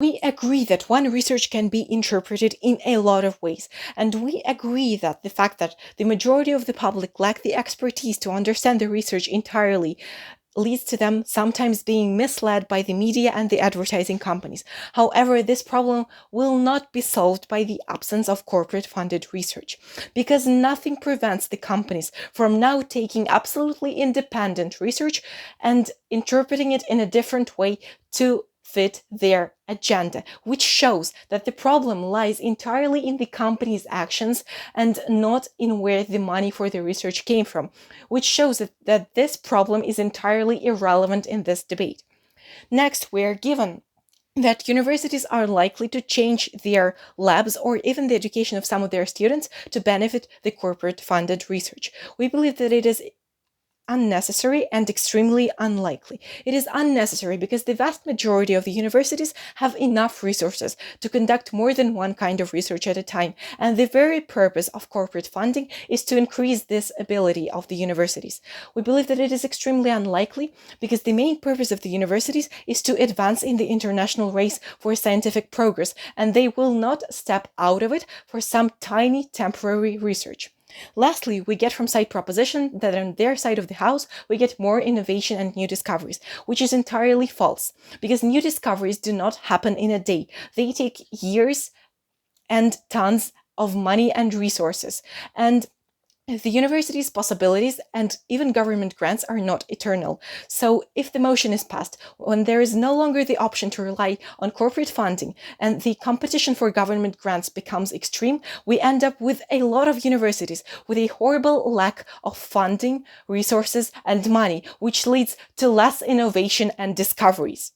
We agree that one research can be interpreted in a lot of ways, and we agree that the fact that the majority of the public lack the expertise to understand the research entirely leads to them sometimes being misled by the media and the advertising companies. However, this problem will not be solved by the absence of corporate-funded research, because nothing prevents the companies from now taking absolutely independent research and interpreting it in a different way to fit their agenda, which shows that the problem lies entirely in the company's actions and not in where the money for the research came from, which shows that this problem is entirely irrelevant in this debate. Next, we are given that universities are likely to change their labs or even the education of some of their students to benefit the corporate-funded research. We believe that it is unnecessary and extremely unlikely. It is unnecessary because the vast majority of the universities have enough resources to conduct more than one kind of research at a time, and the very purpose of corporate funding is to increase this ability of the universities. We believe that it is extremely unlikely because the main purpose of the universities is to advance in the international race for scientific progress, and they will not step out of it for some tiny temporary research. Lastly, we get from side proposition that on their side of the house, we get more innovation and new discoveries, which is entirely false, because new discoveries do not happen in a day. They take years and tons of money and resources. And the university's possibilities and even government grants are not eternal. So if the motion is passed, when there is no longer the option to rely on corporate funding and the competition for government grants becomes extreme, we end up with a lot of universities with a horrible lack of funding, resources, and money, which leads to less innovation and discoveries.